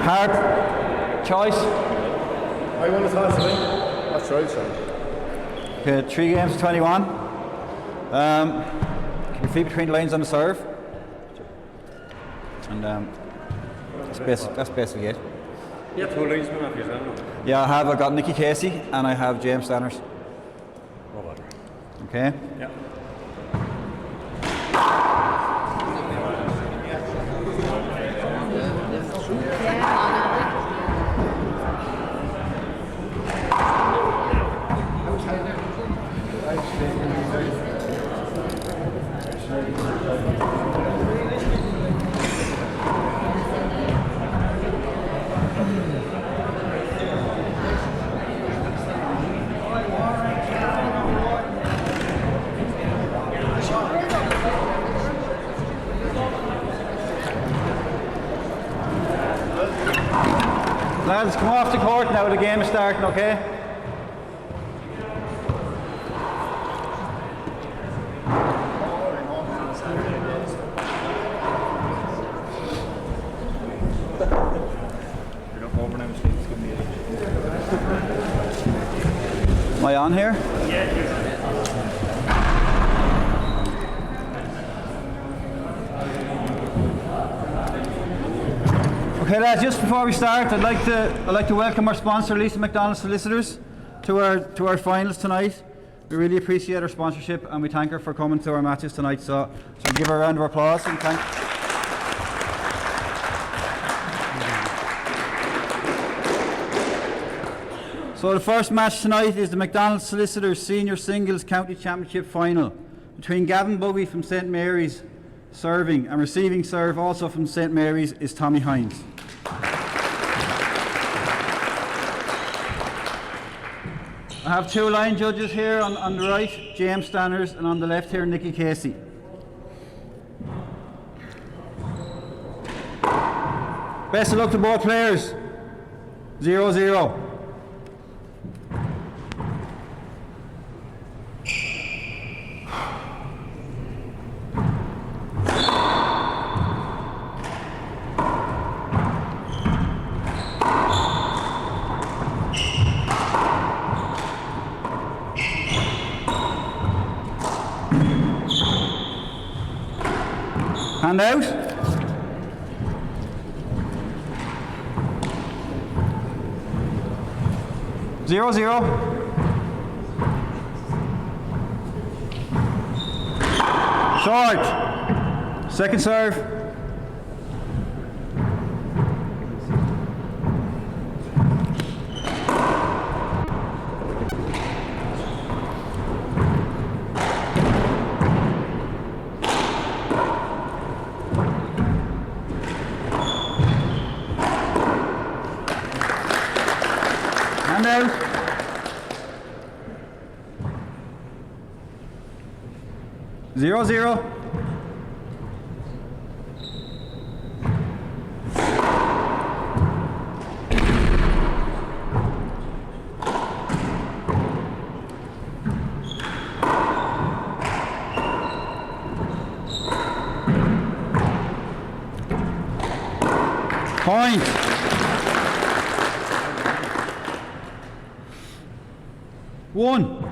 Hard choice. I want to toss it in. That's right, son. Okay, 3 games, 21. Keep your feet between the lines on the serve. And that's basically it. You have 2 linesmen off yourself. Yeah, I've got Nicky Casey and I have James Stanners. No bother. Okay? Yeah. Lads, come off the court now, the game is starting, okay? Am I on here? Okay, lads. Just before we start, I'd like to welcome our sponsor, McDonald Solicitors, to our finals tonight. We really appreciate her sponsorship, and we thank her for coming to our matches tonight. So give her a round of applause and thank. So the first match tonight is the McDonald Solicitors Senior Singles County Championship Final between Gavin Buggy from St Mary's serving, and receiving serve also from St Mary's is Tommy Hynes. I have 2 line judges here on the right, James Stanners, and on the left here, Nicky Casey. Best of luck to both players. 0-0. Hand out. Zero, zero. Short. Second serve. Hand out. 0-0. Point. One.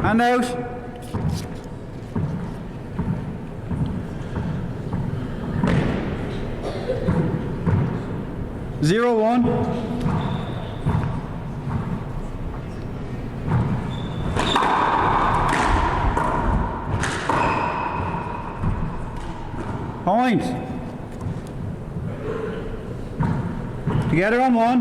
Hand out. 0-1. Point. Together on 1.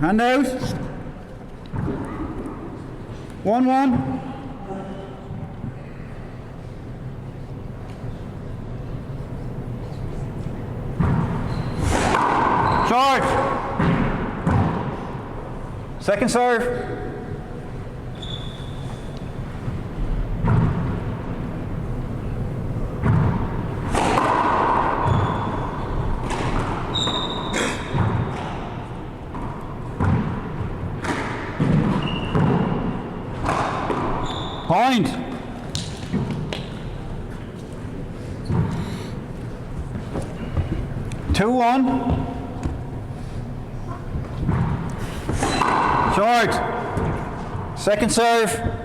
Hand out. 1-1. Short. Second serve. Point. Two, 1. Short. Second serve.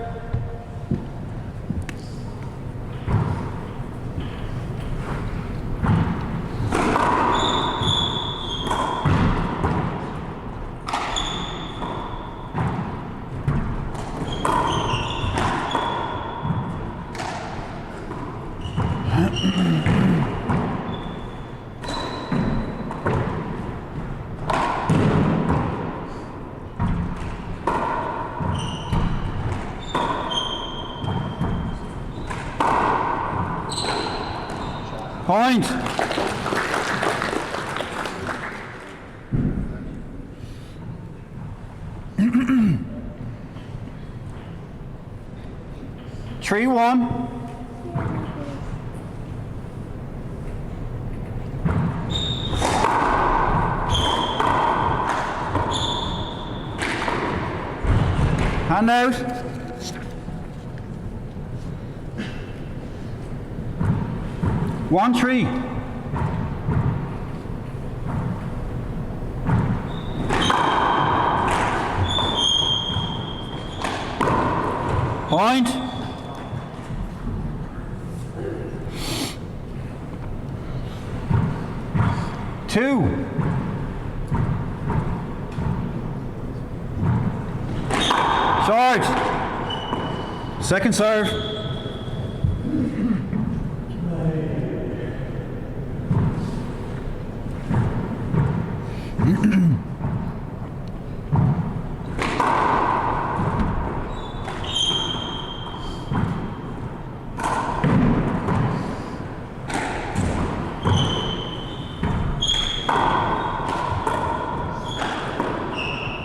Point. Three, 1. Hand out. One, 3. Point. Two. Short. Second serve.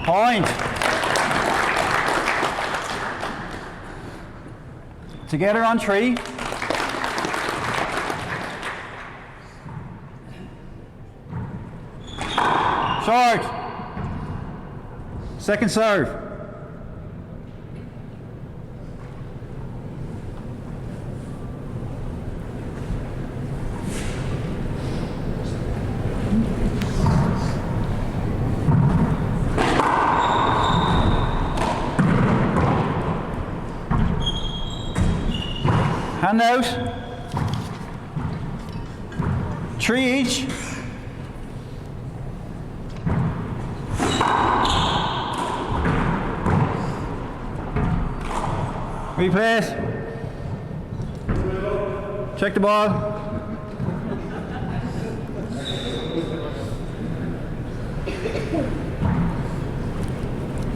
Point. Together on 3. Short. Second serve. Hand out. 3 each. Replay it. Check the ball.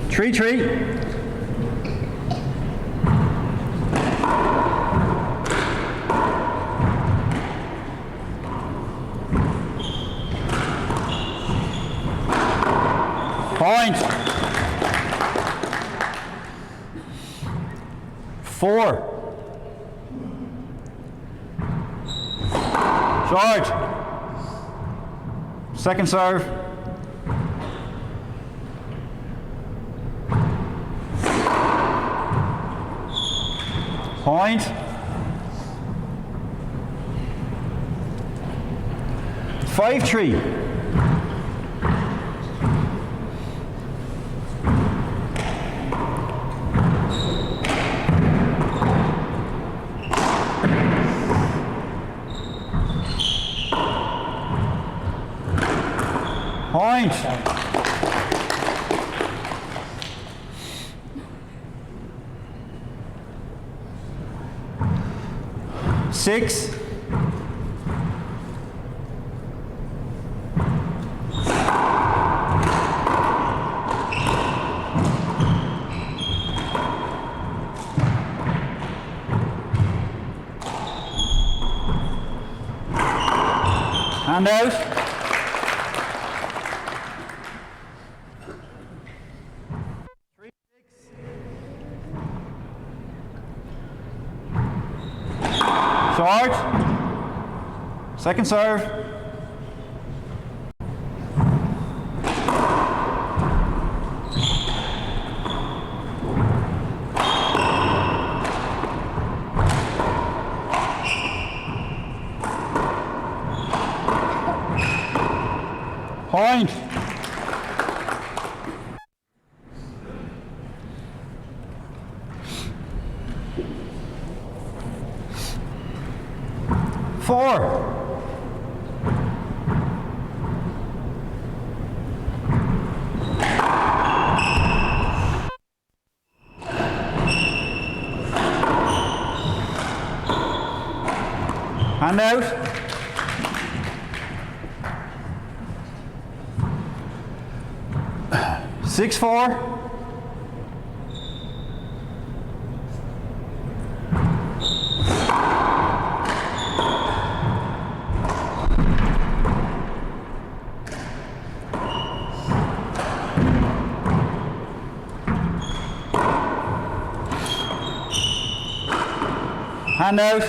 Three. Point. 4. Short. Second serve. Point. 5-3. Point. 6. Hand out. Short. Second serve. Point. Four. Hand out. Six, four. Hand out.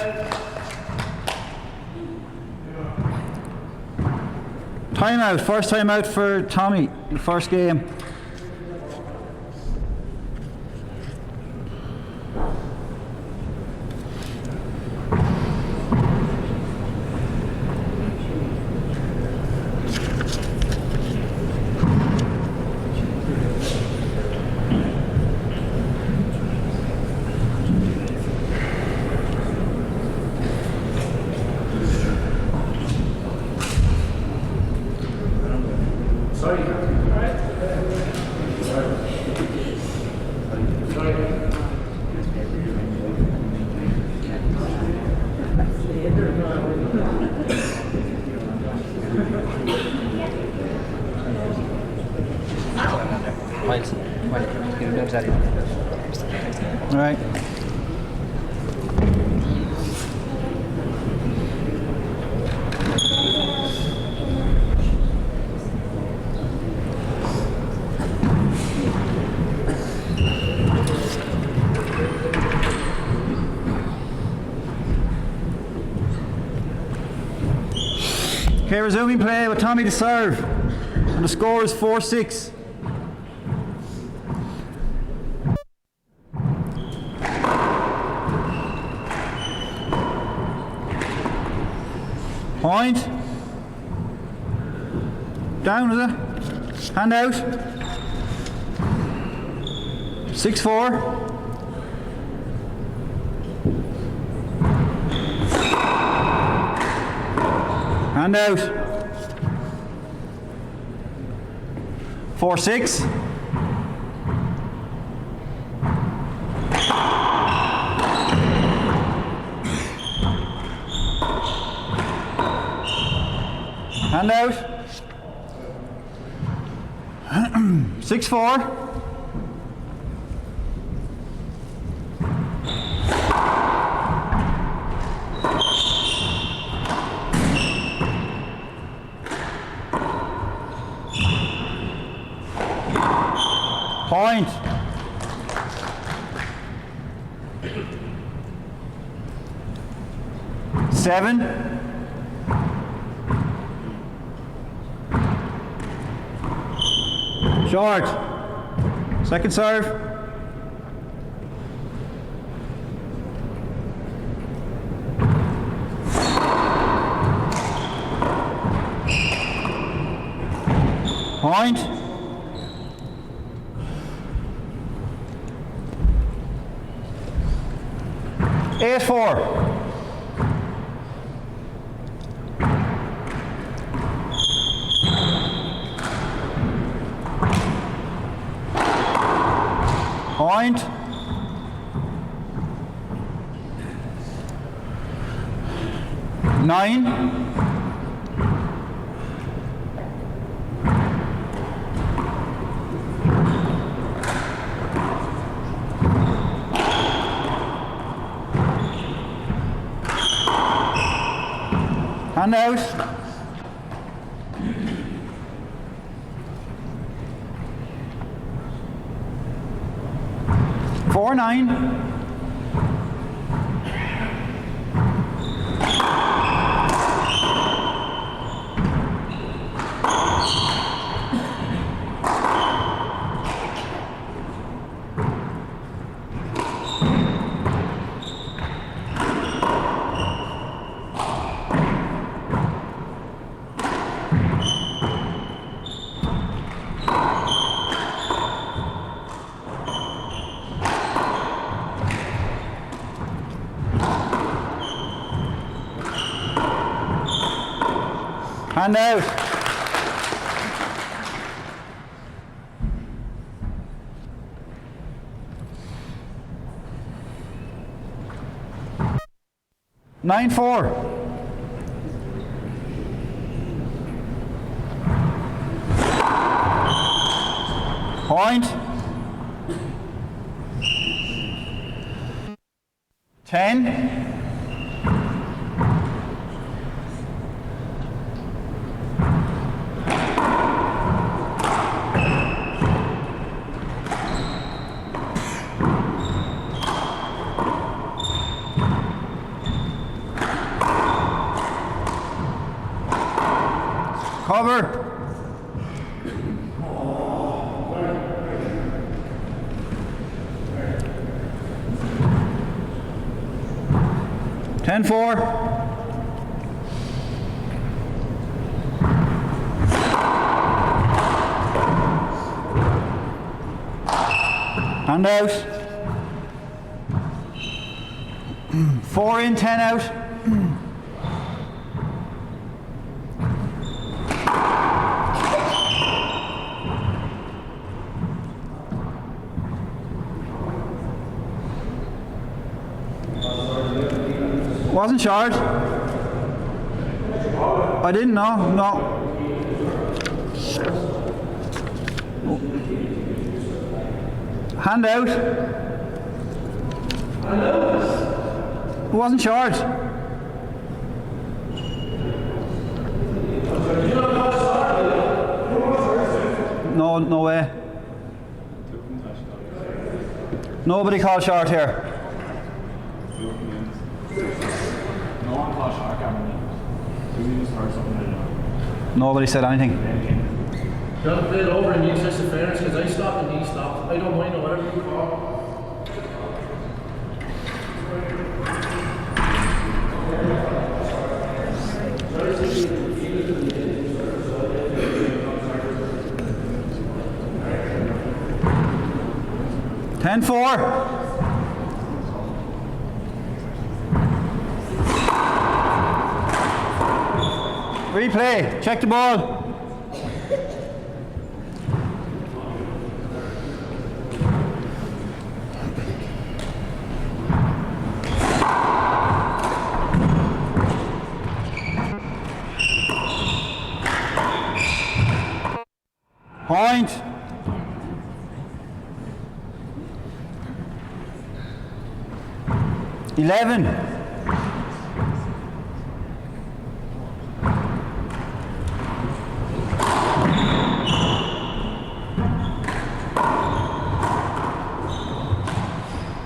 Timeout. First timeout for Tommy. The first game. All right. Okay, resuming play with Tommy to serve. And the score is 4-6. Point. Down, is it? Hand out. 6-4. Hand out. 4-6. Hand out. 6-4. Point. Seven. Short. Second serve. Point. Eight, four. Point. Nine. Hand out. Four, nine. Hand out. Nine four. Point. 10. Cover. Ten four. Hand out. 4 in, 10 out. Wasn't short. I didn't know, no. Hand out. It wasn't short. No, no way. Nobody called short here. Nobody said anything. Don't play it over in the interest of fairness because I stopped and he stopped. I don't mind or whatever you call. 10-4. Replay, check the ball. Point. Eleven.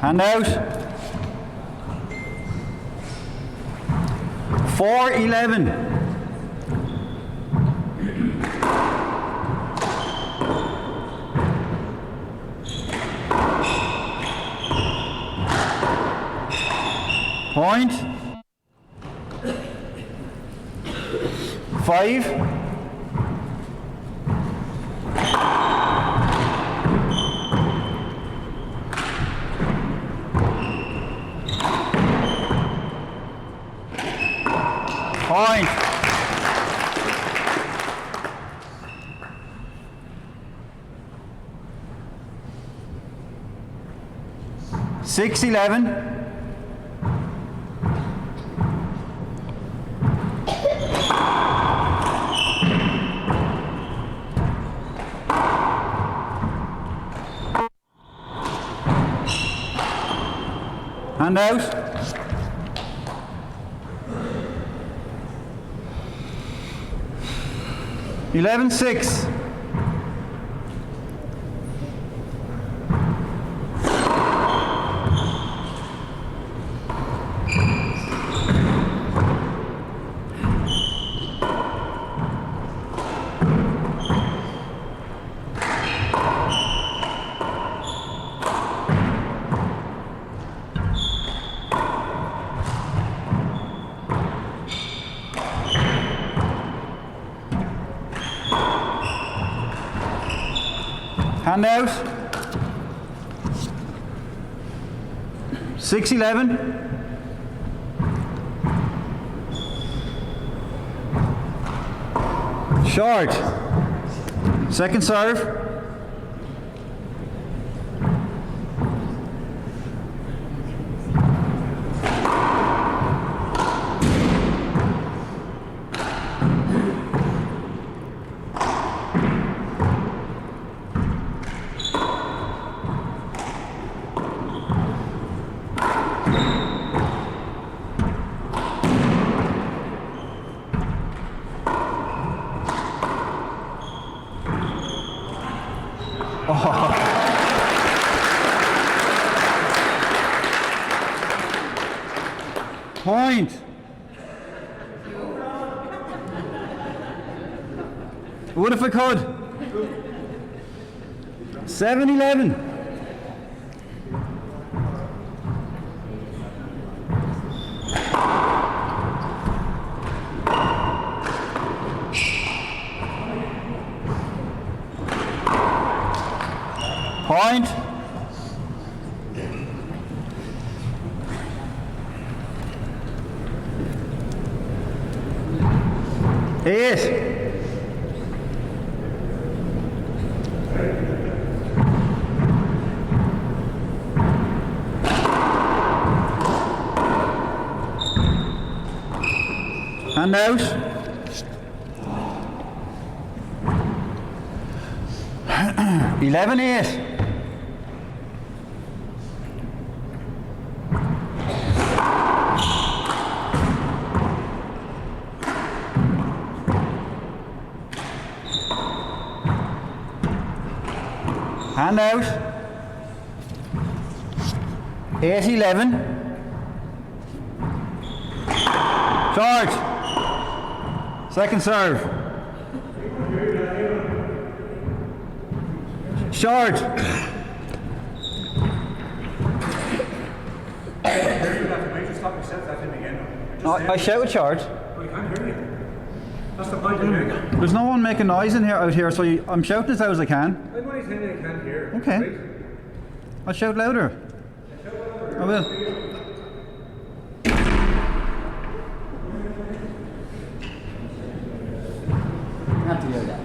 Hand out. 4-11. Point. 5. Point. 6-11. Hand out. 11-6. Hand out. 6-11. Short. Second serve. Point. What if I could? 7-11. Point. Eight. Hand out. Eleven eight. Hand out. 8-11. Charge. Second serve. Short. I shout short. I can't hear you. That's the point I'm making. There's no one making noise in here out here, so I'm shouting as loud as I can. I'm only saying I can't hear. Okay. Right? I'll shout louder. I will. Have to hear that.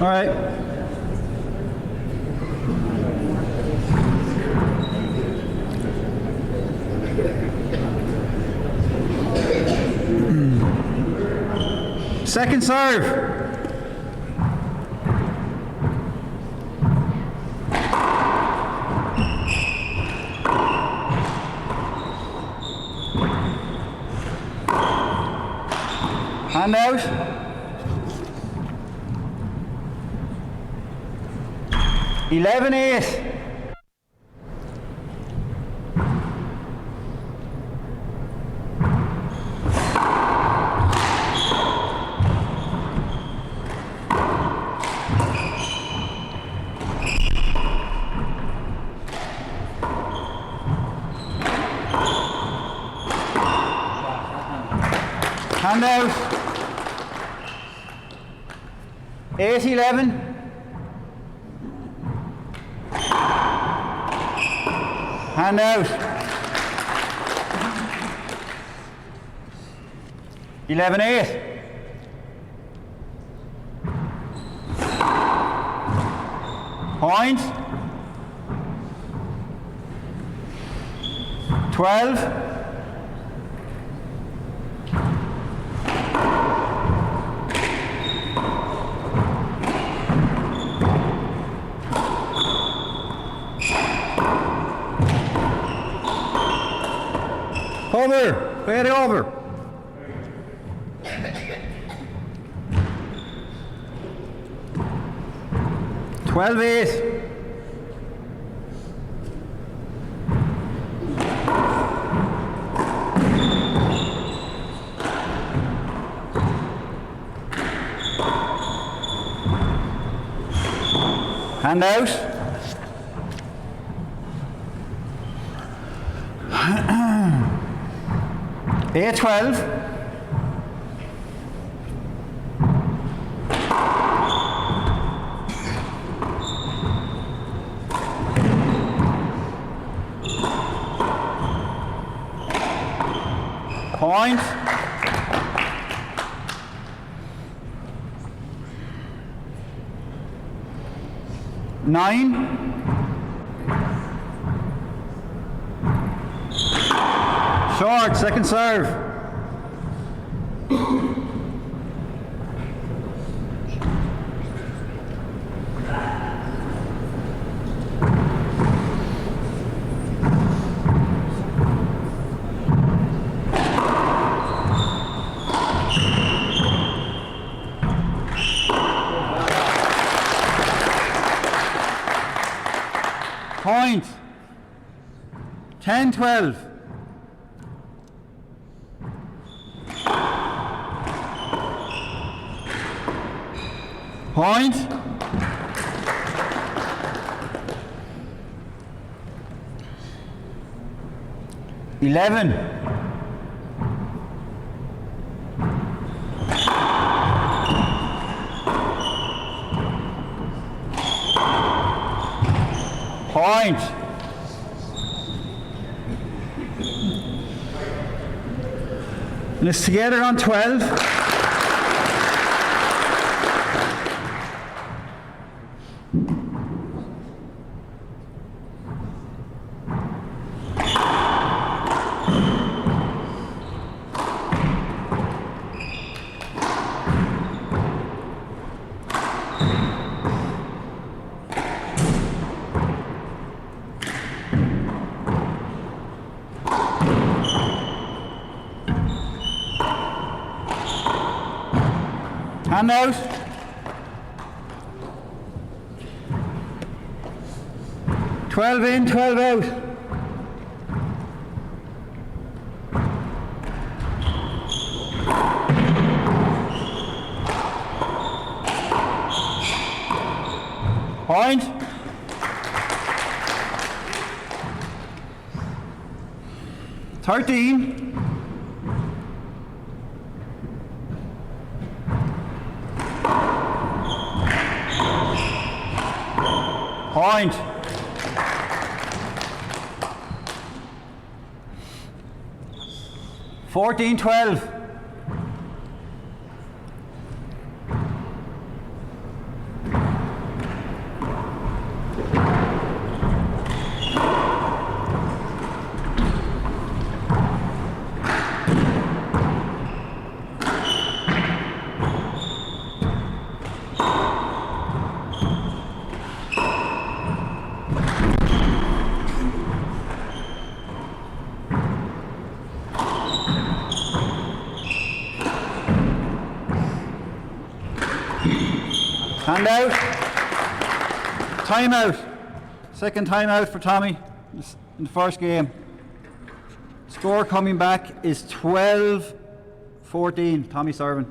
All right. Second serve. Hand out. Eleven eight. Hand out. 8-11. Hand out. 11-8. Point. 12. Over. Play it over. Twelve eight. Hand out. A12. Point. Nine. Short, second serve. Point. 10-12. Point. Eleven. Point. And it's together on 12. Hand out. Twelve in, 12 out. Point. Thirteen. Point. Fourteen, 12. Hand out. Time out. Second time out for Tommy in the first game. Score coming back is 12-14. Tommy serving.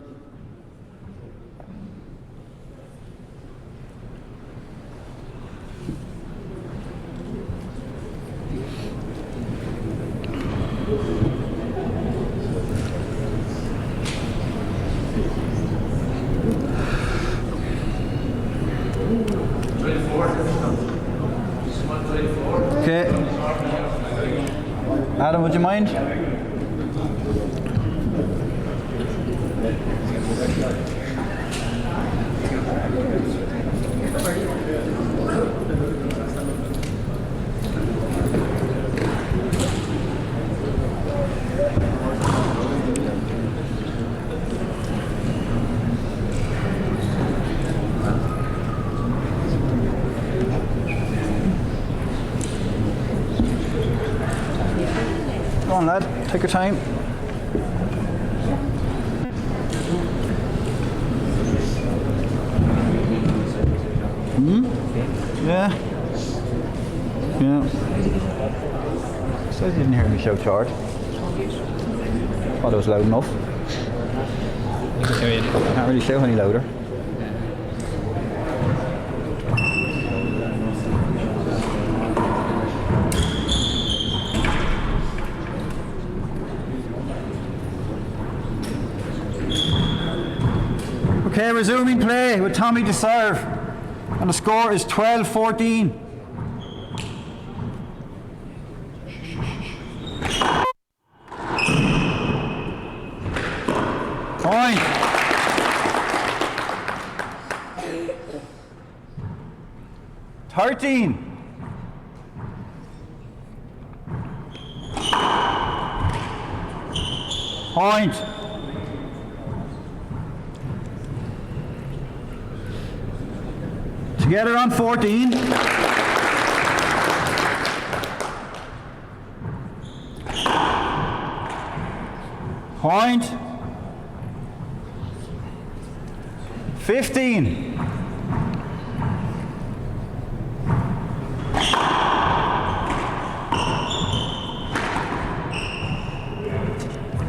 Okay. Adam, would you mind? Go on, lad. Take your time. Yeah. Yeah. So I didn't hear me shout hard. Thought it was loud enough. I can't really shout any louder. Okay, resuming play with Tommy to serve. And the score is 12-14. Point. $13. Point. Together on 14. Point. 15.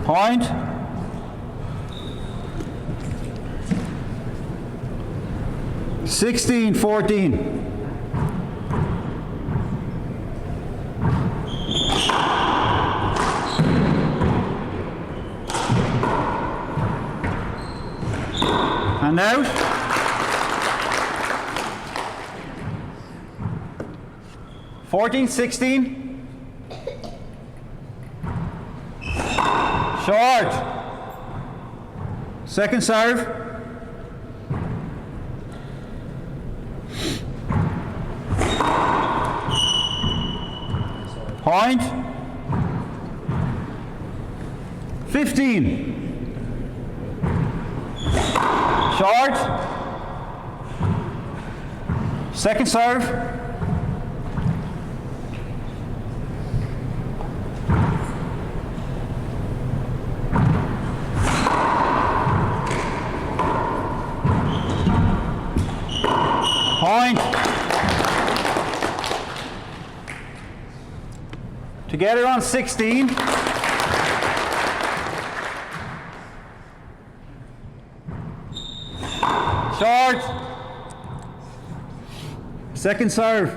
Point. 16-14. And out. Fourteen, 16. Short. Second serve. Point. 15. Short. Second serve. Point. Together on 16. Short. Second serve.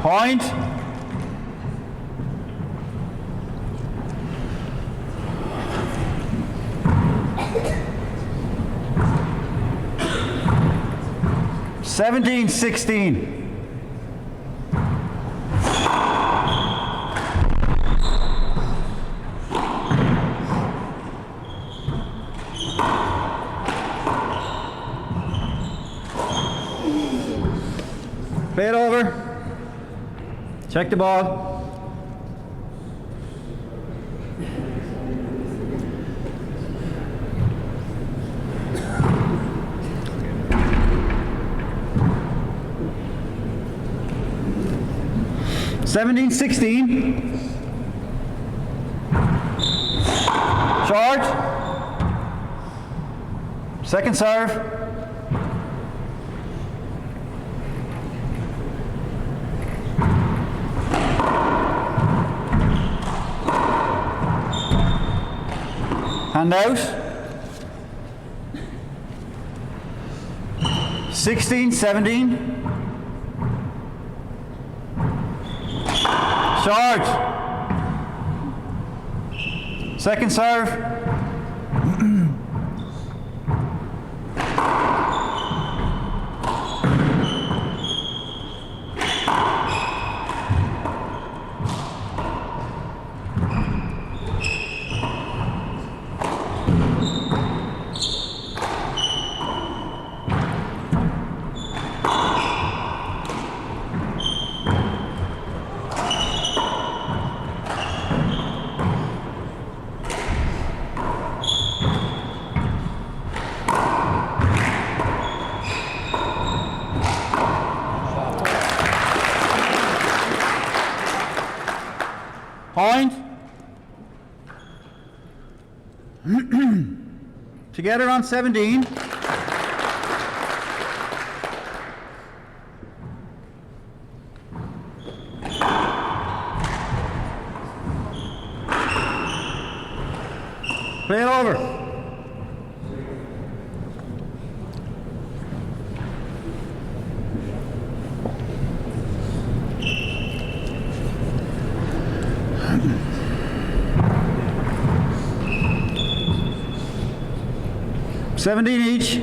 Point. Seventeen, 16. Play it over. Check the ball. Seventeen, 16. Short. Second serve. Hand out. 16, 17. Short. Second serve. Point. Together on 17. Play it over. $17 each.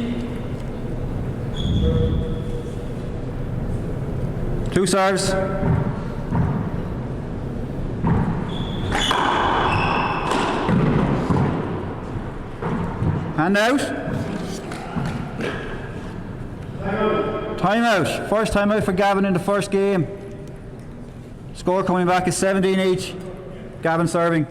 2 serves. Hand out. Time out. First time out for Gavin in the first game. Score coming back is 17 each. Gavin serving.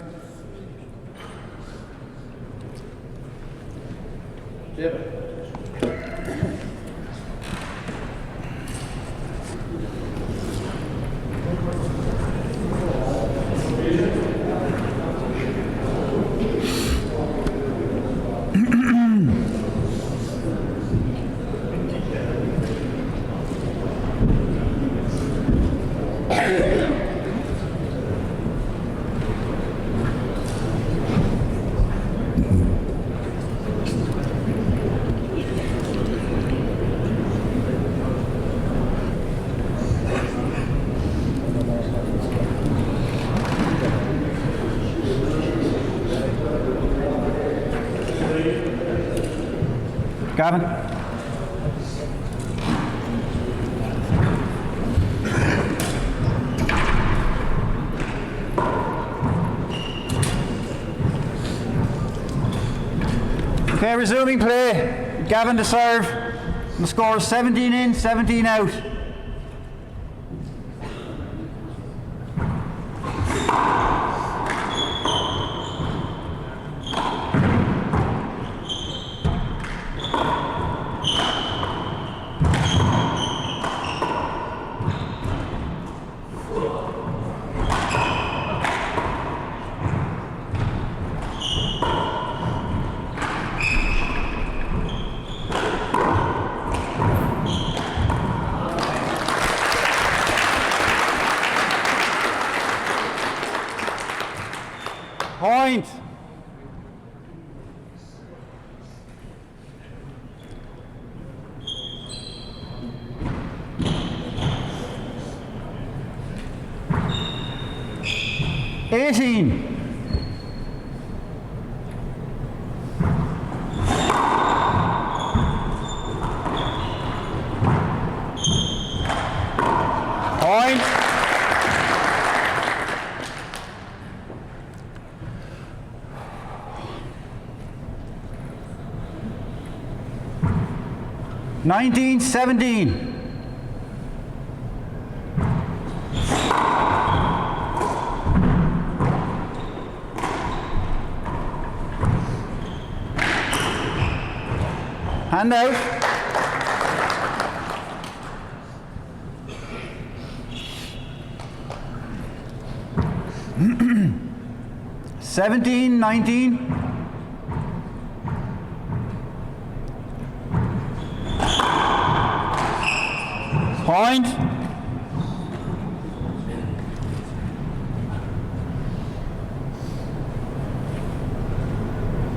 Gavin. Okay, resuming play. Gavin to serve. The score is 17 in, 17 out. Point. Eighteen. Point. Nineteen, 17. Hand out. Seventeen, 19. Point.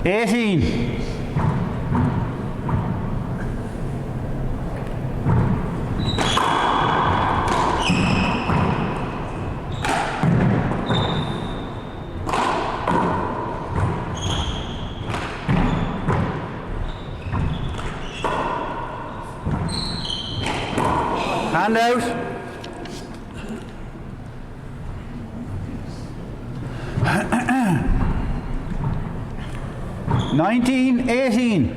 Eighteen. Hand out. Nineteen, 18.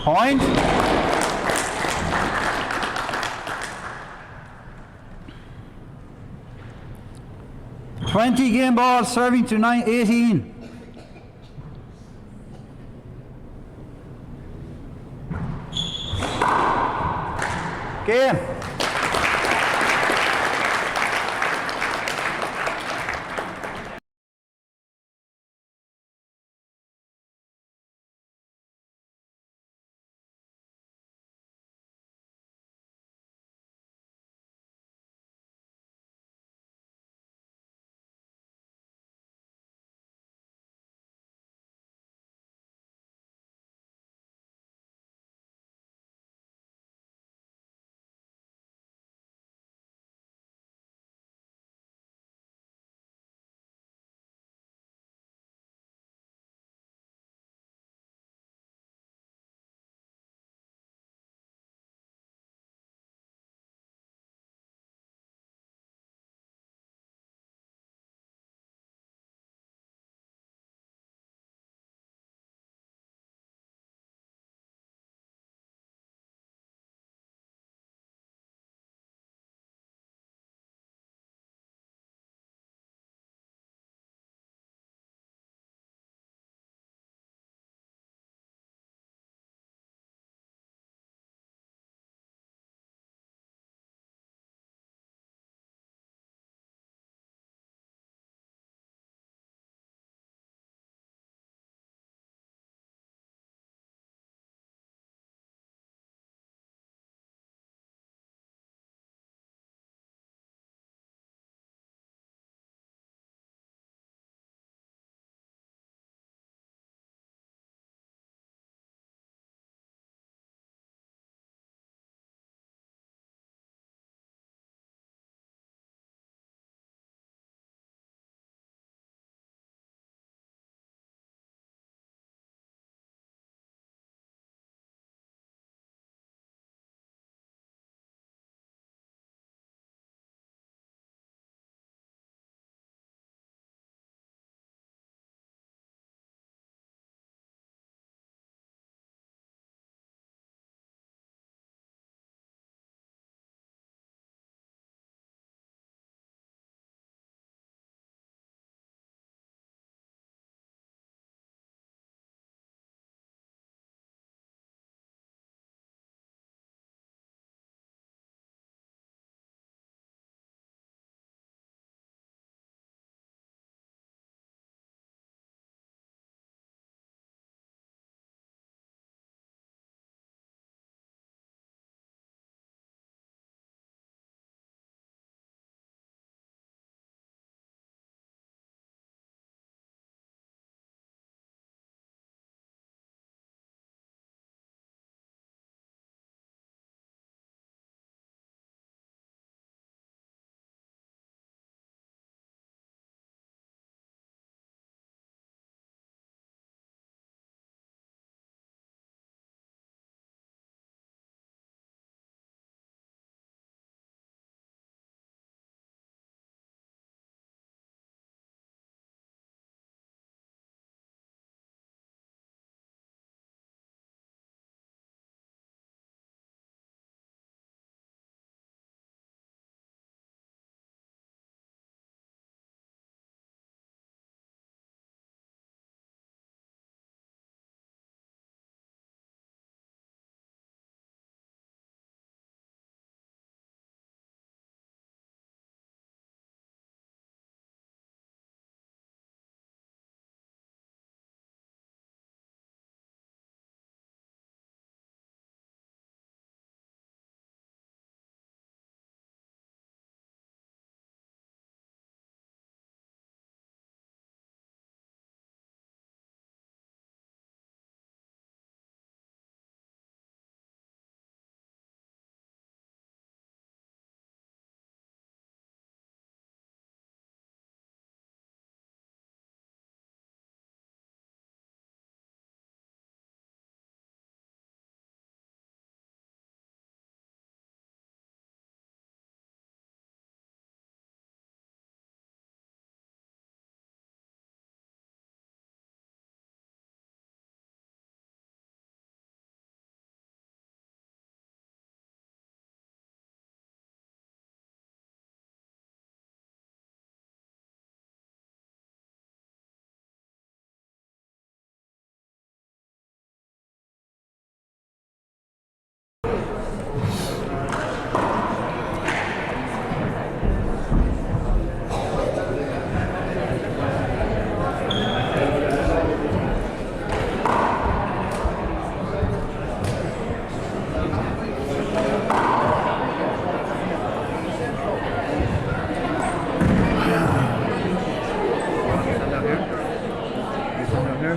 Point. Game ball serving to 18. Game.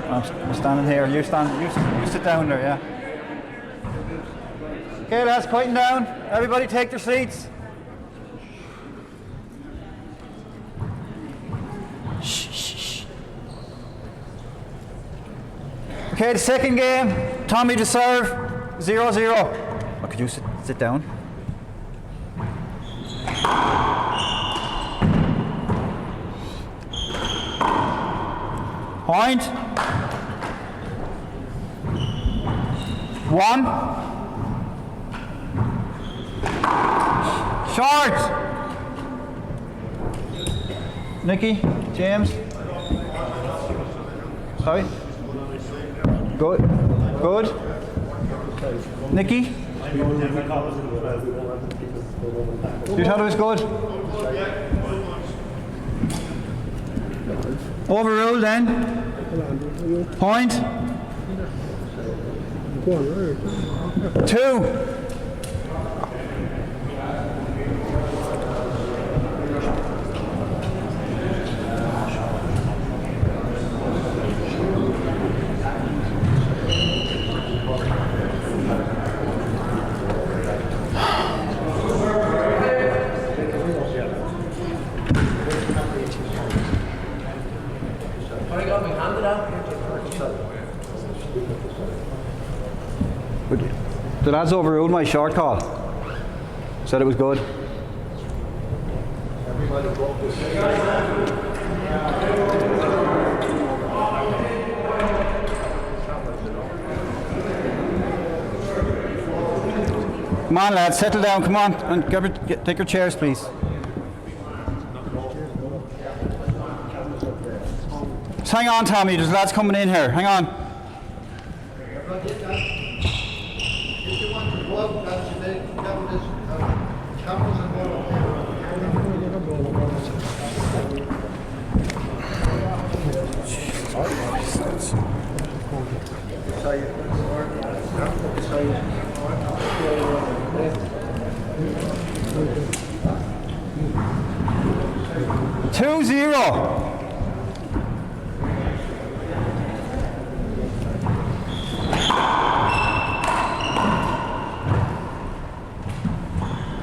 I'm standing here. You sit down there, yeah. Okay, lads, quieten down. Everybody take their seats. Shh. Okay, the second game, Tommy to serve, 0-0. Oh, could you sit down? Point. 1. Short. Nicky, James. Sorry. Good. Nicky. You thought it was good? Overruled then. Point. 2. The lads overruled my short call. Said it was good. Come on, lads, settle down. Come on, and take your chairs, please. Just hang on, Tommy. There's lads coming in here. Hang on. Two zero.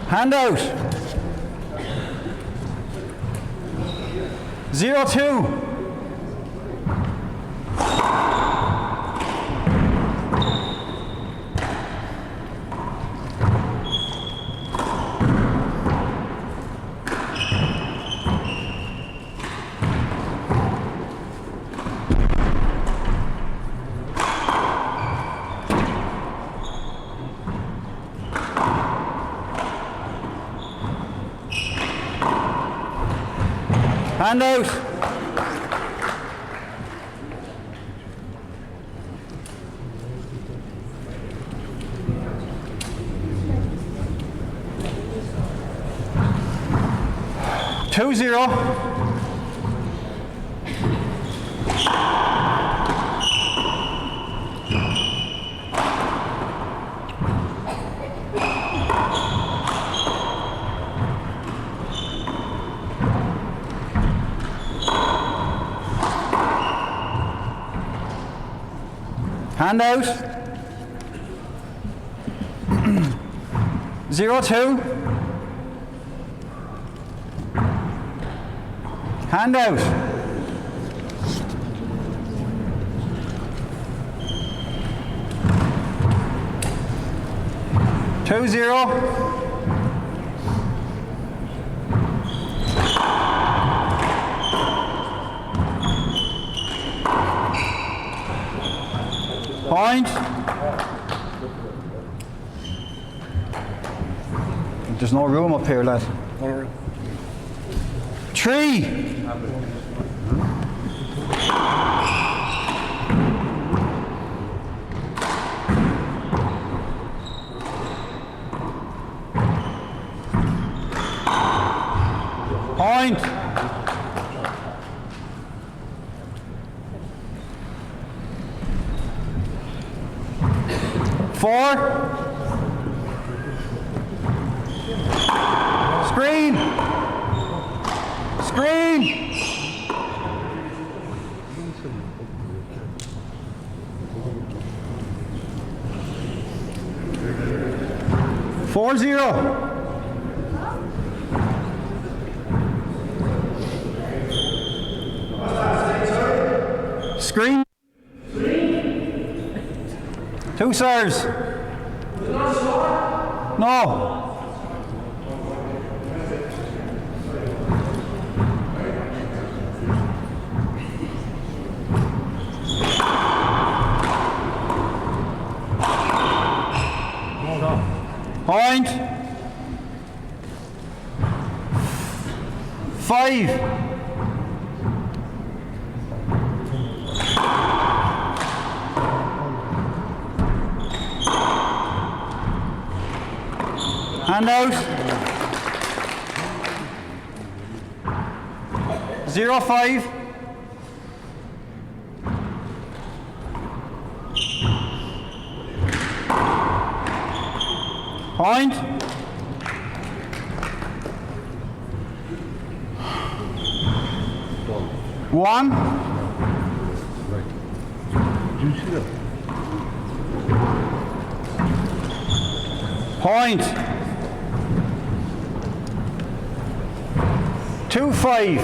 Handout. 0-2. Handout. Two zero. Handout. 0-2. Handout. 2-0. Point. There's no room up here, lad. 3. Point. 4. Screen. Screen. 4-0. Screen. Two serves. No. Point. 5. Hand out. 0-5. Point. 1. Point. 2-5.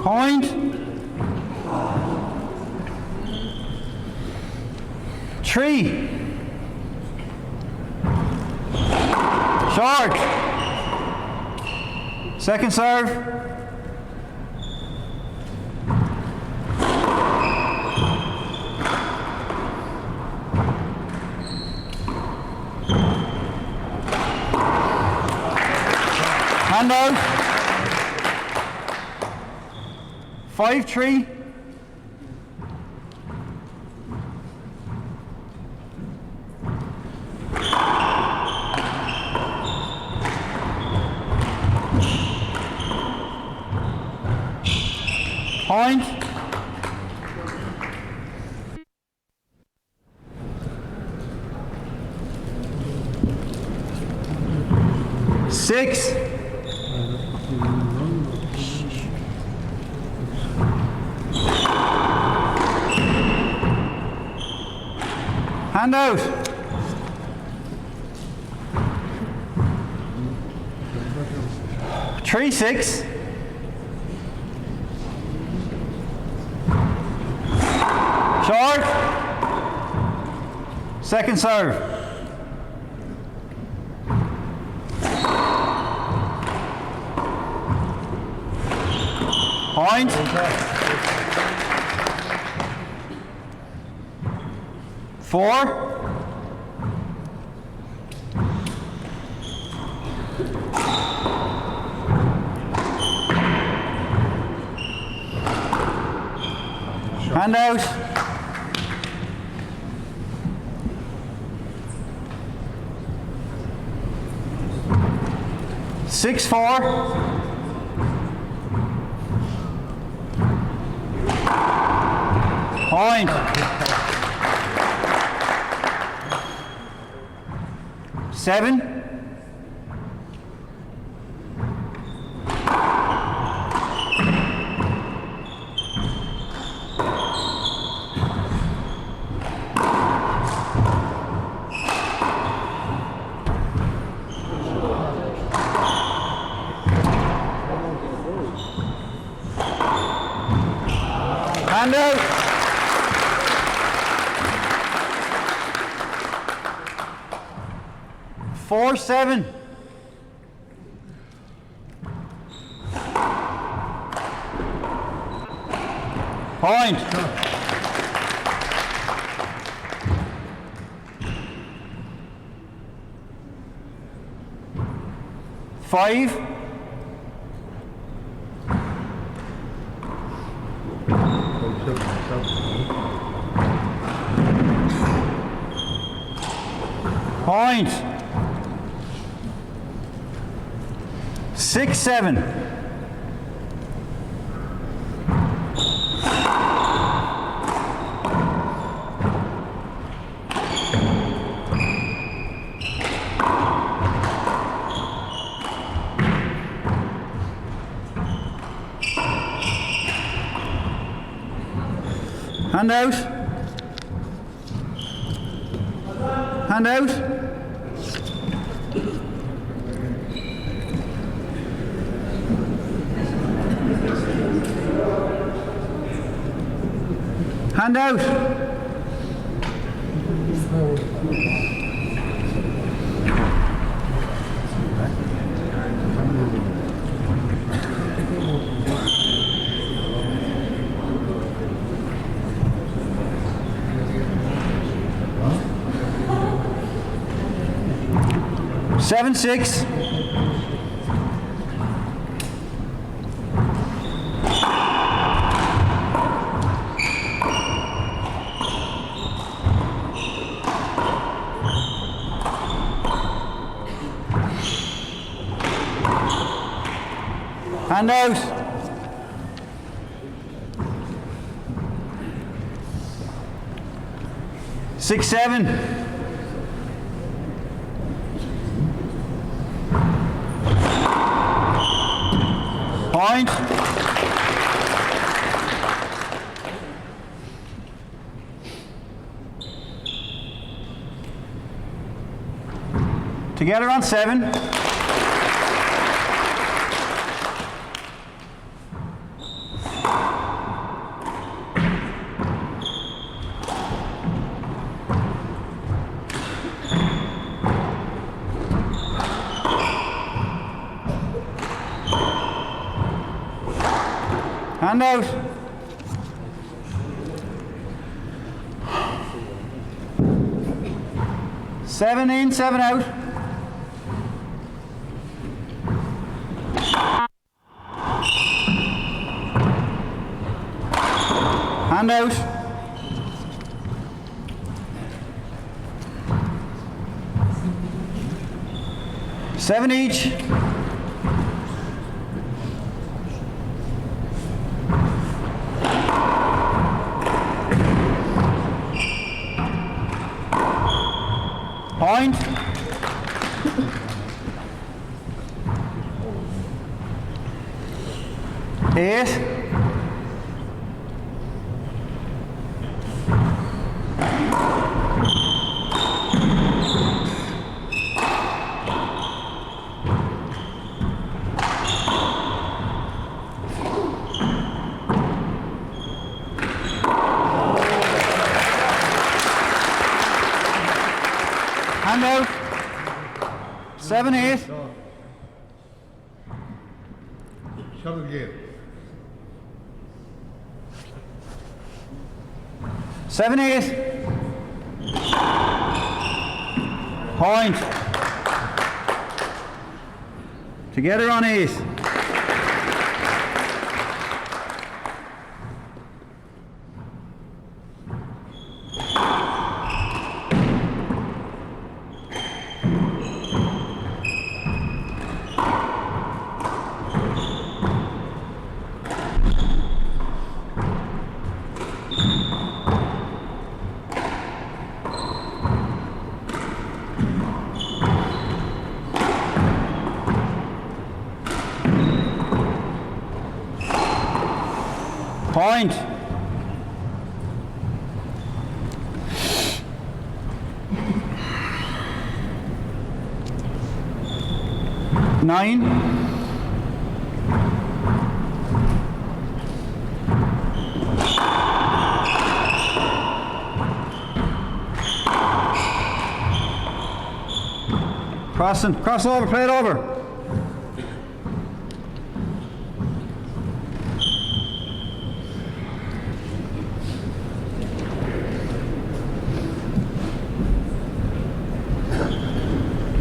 Point. 3. Short. Second serve. Hand out. 5-3. Point. 6. Hand out. 3-6. Short. Second serve. Point. 4. Hand out. 6-4. Point. 7. Hand out. 4-7. Point. 5. Point. 6-7. Hand out. Hand out. Hand out. Seven, 6. Hand out. Six, 7. Point. Together on 7. Hand out. Seven in, 7 out. Hand out. Seven each. Point. Eight. Hand out. 7, 8. Shot again. 7, 8. Point. Together on 8. Point. Nine. Cross over, play it over.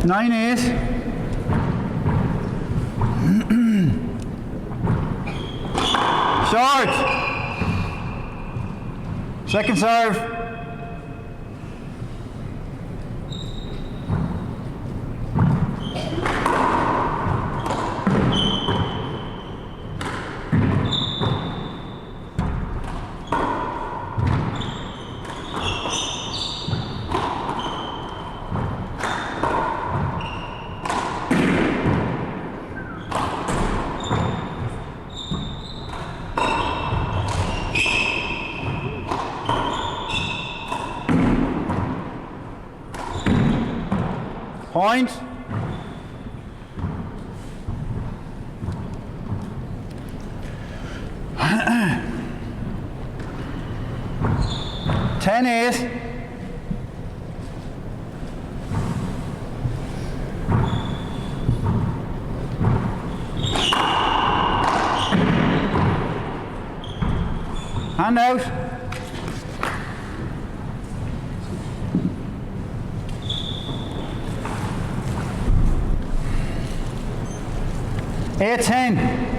Nine, 8. Short. Second serve. Point. Ten eight. Hand out. Eight, 10.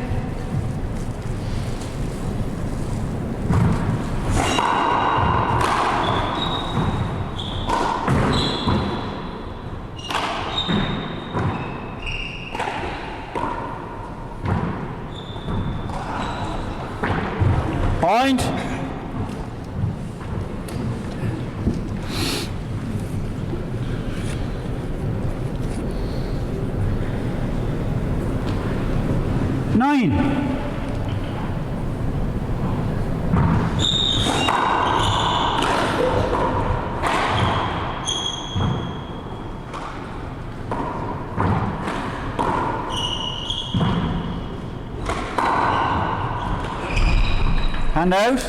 Point. Nine. Hand out.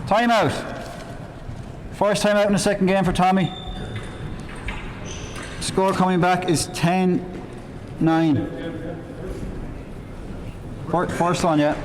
Time out. First time out in the second game for Tommy. Score coming back is 10-9. First one, yeah.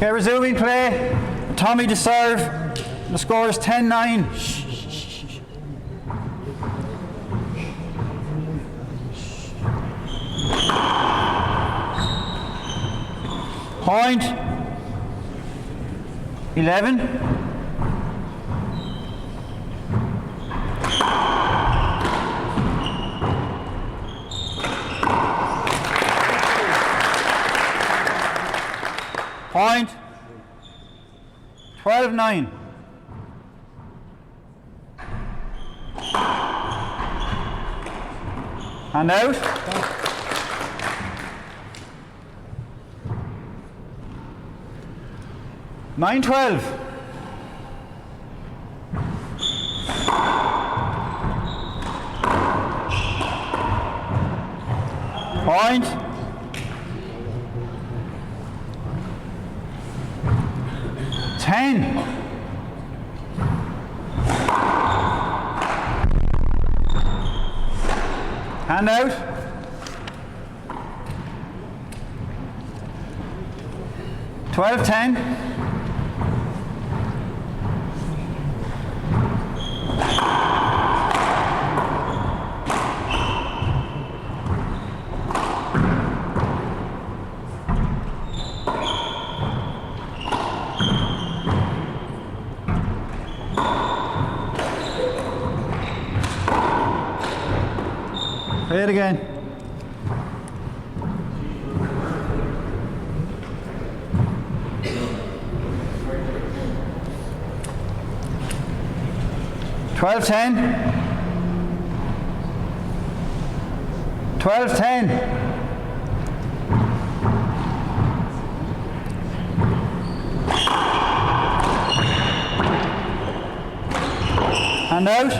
Okay, resuming play. Tommy to serve. The score is 10-9. Point. 11. Point. 12-9. And out. Nine 12. Point. 10. Hand out. 12-10. Play it again. 12-10. Hand out.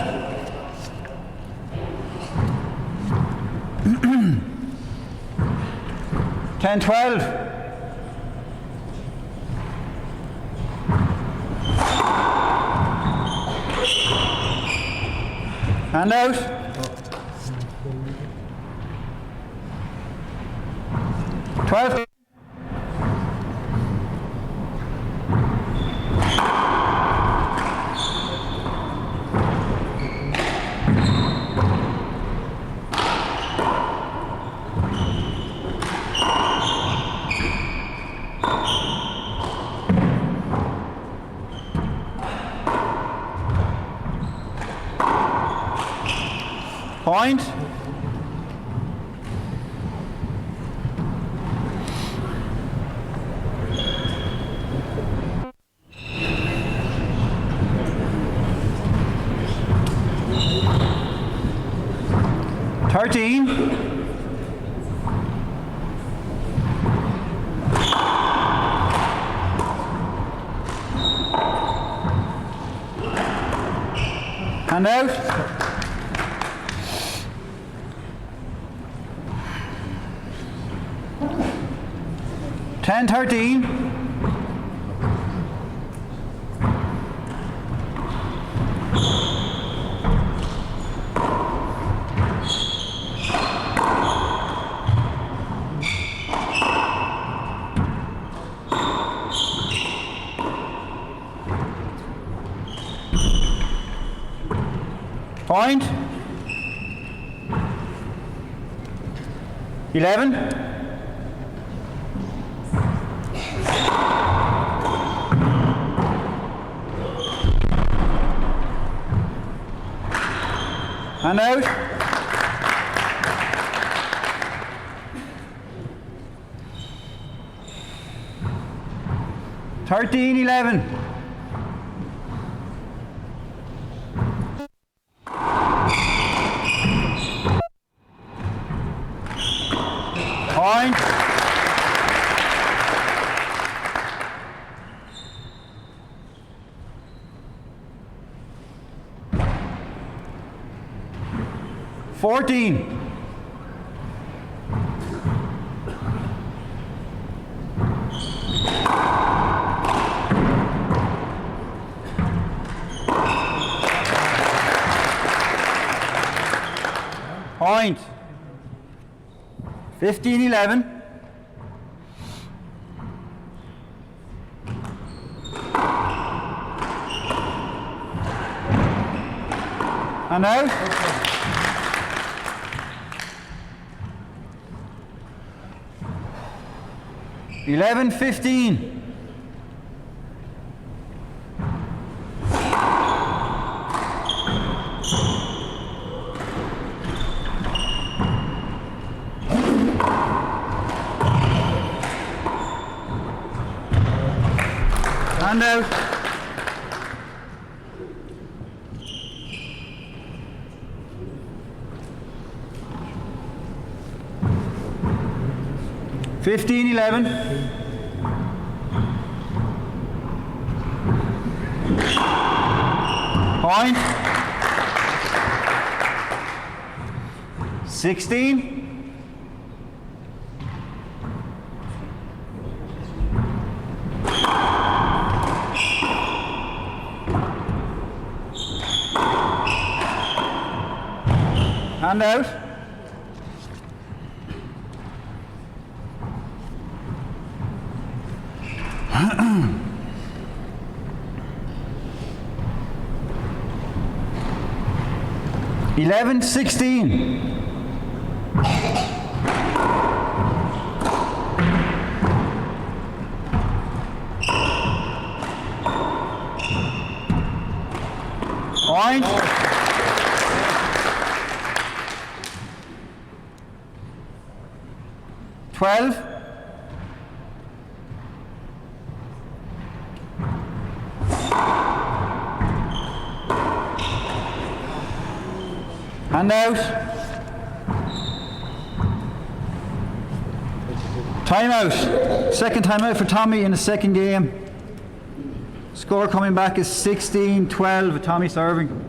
Ten, 12. Hand out. Twelve. Point. Hand out. Ten, 13. Point. 11. Hand out. Thirteen, 11. Point. Fourteen. Point. 15, 11. And out. Eleven, 15. And out. Fifteen, 11. Point. 16. Hand out. Eleven, 16. Point. 12. Hand out. Timeout. Second timeout for Tommy in the second game. Score coming back is 16-12 with Tommy serving.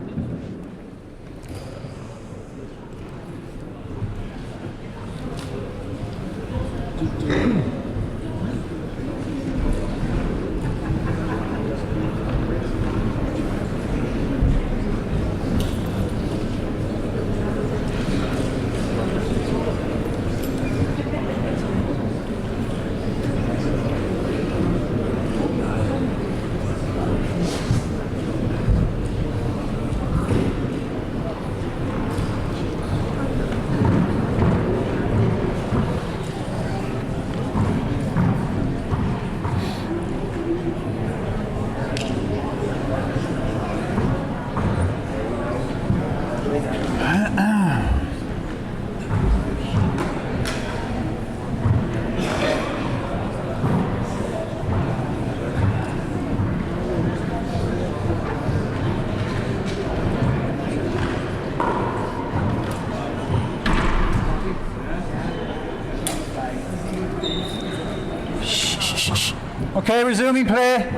Okay, resuming play.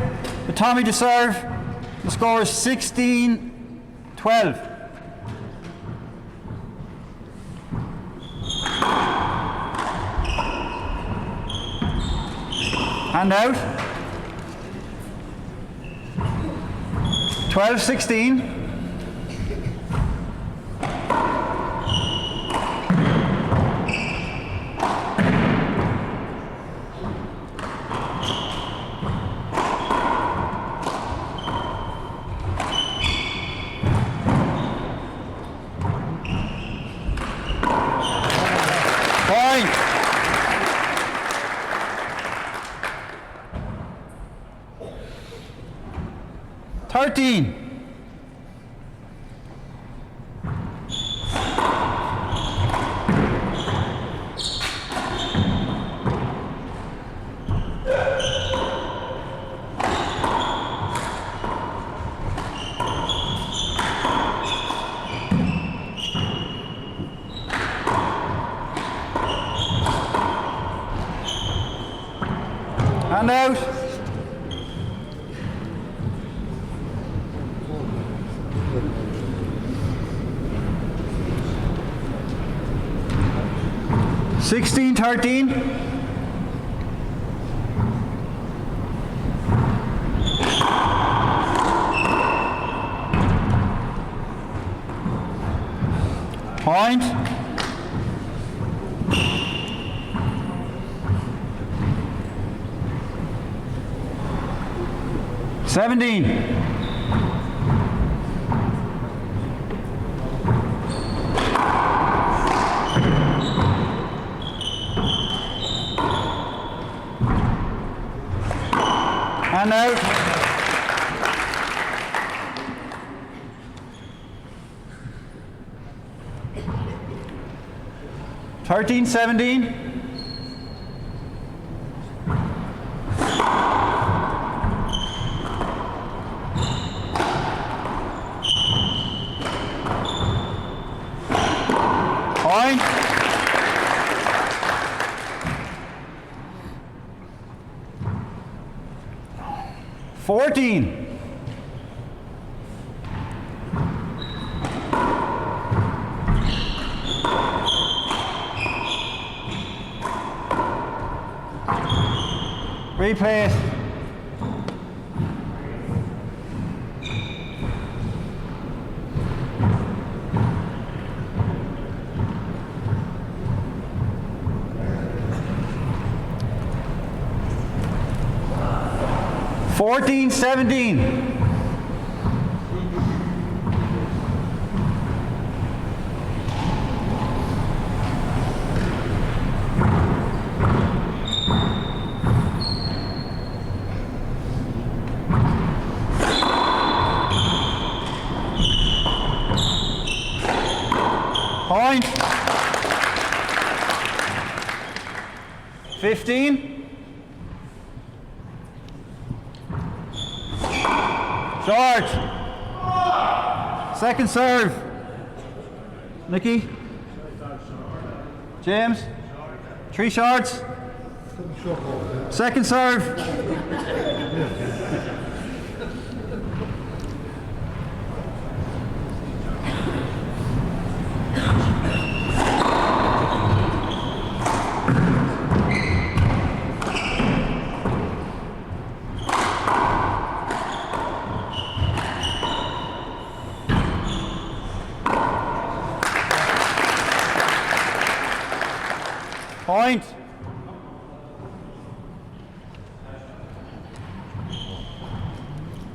The Tommy to serve. The score is 16-12. Hand out. 12-16. Point. 13. Hand out. Sixteen, 13. Point. Seventeen. And out. Thirteen, 17. Point. 14. Replay it. Fourteen, 17. Point. 15. Short. Second serve. Nicky. James. 3 shorts. Second serve. Point.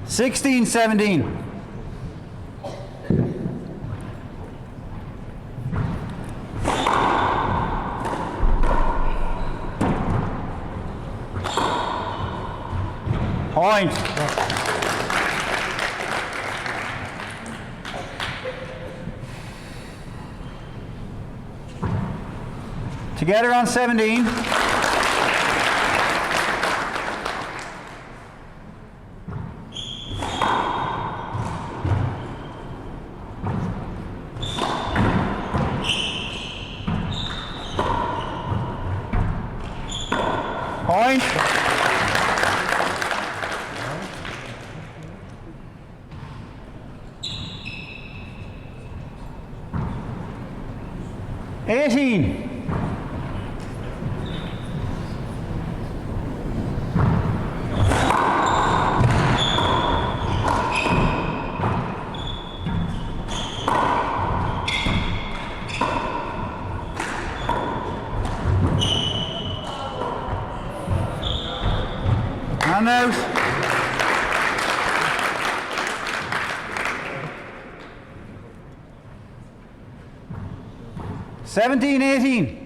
Sixteen, 17. Point. Together on 17. Point. Eighteen. And out. Seventeen, 18.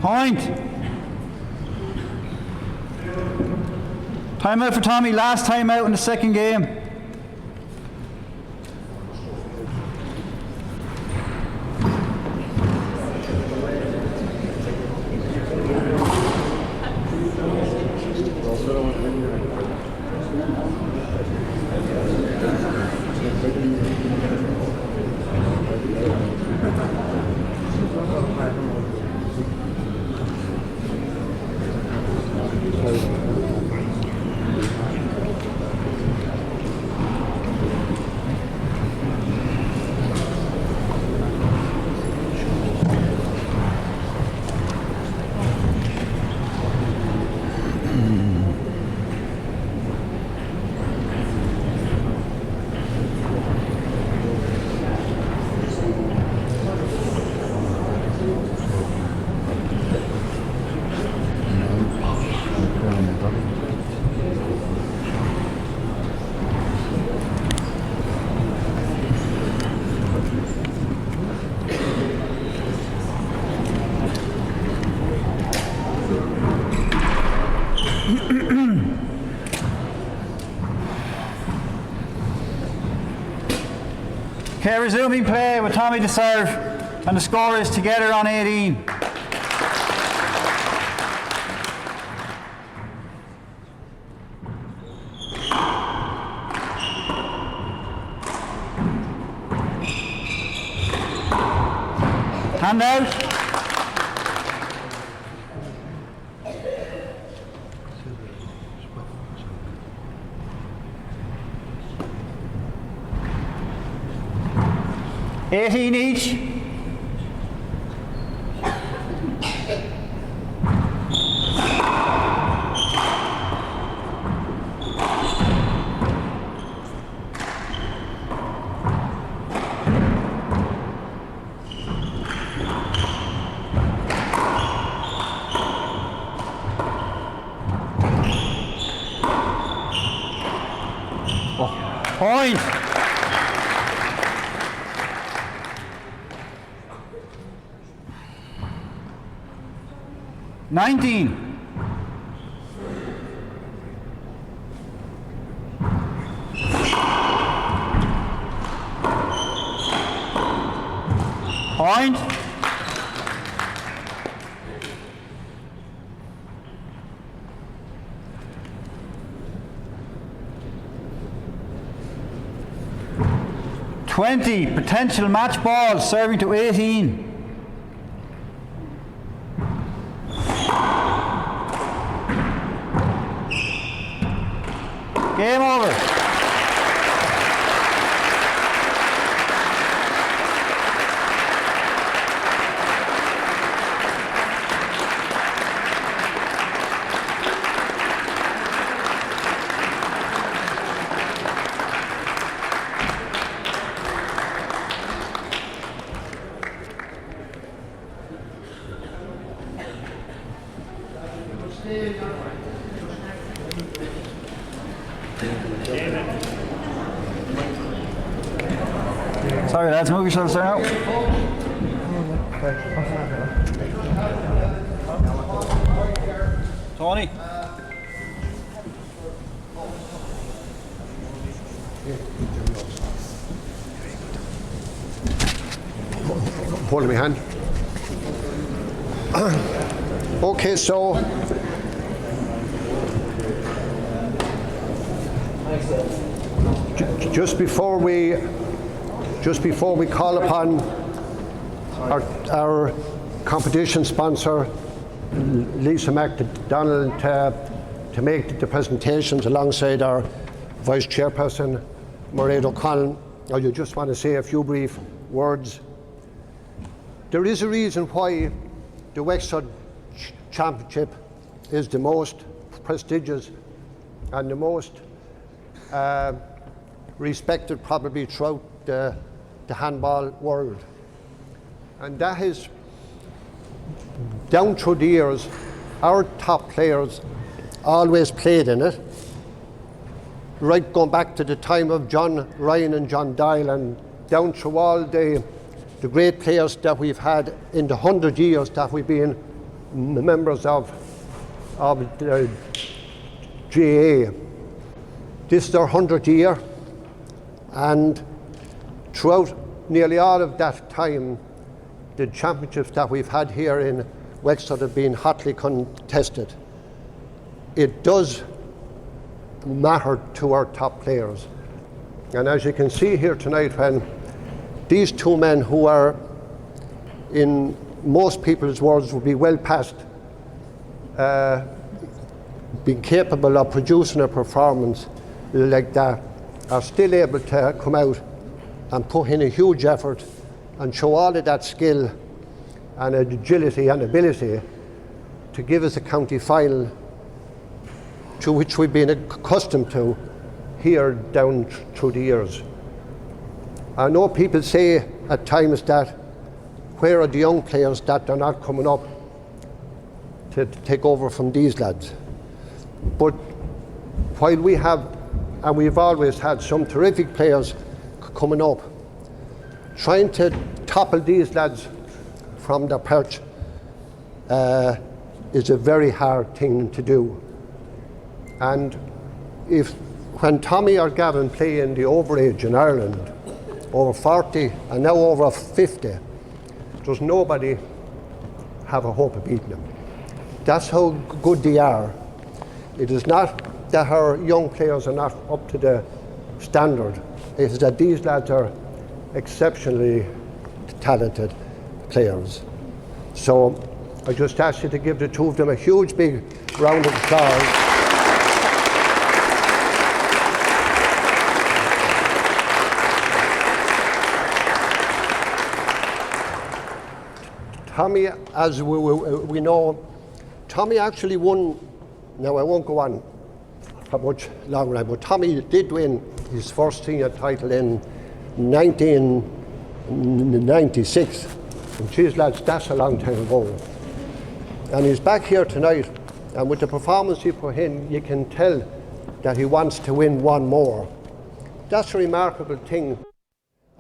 Point. Timeout for Tommy, last time out in the second game. Okay, resuming play with Tommy to serve, and the score is together on 18. Hand out. $18 each. Point. $19. point. Twenty potential match balls serving to 18. Game over. Sorry lads, move yourselves out. Tony. Hold my hand. Okay, so just before we call upon our competition sponsor, Lisa McDonald, to make the presentations alongside our Vice Chairperson, Mairead O'Connell, I just want to say a few brief words. There is a reason why the Wexford Championship is the most prestigious and the most respected probably throughout the handball world. And that is, down through the years, our top players always played in it, right going back to the time of John Ryan and John Doyle, and down through all the great players that we've had in the 100 years that we've been members of the GAA. This is our 100th year, and throughout nearly all of that time, the championships that we've had here in Wexford have been hotly contested. It does matter to our top players. And as you can see here tonight, when these two men who are, in most people's words, would be well past being capable of producing a performance like that, are still able to come out and put in a huge effort and show all of that skill and agility and ability to give us a county final to which we've been accustomed to here down through the years. I know people say at times that where are the young players that are not coming up to take over from these lads? But while we have, and we've always had some terrific players coming up, trying to topple these lads from their perch is a very hard thing to do. And when Tommy or Gavin play in the overage in Ireland, over 40 and now over 50, does nobody have a hope of beating them. That's how good they are. It is not that our young players are not up to the standard. It is that these lads are exceptionally talented players. So I just ask you to give the two of them a huge big round of applause. Tommy, as we know, Tommy actually won. Now I won't go on for much longer, but Tommy did win his first senior title in 1996. And geez lads, that's a long time ago. And he's back here tonight, and with the performance he put in, you can tell that he wants to win one more. That's a remarkable thing.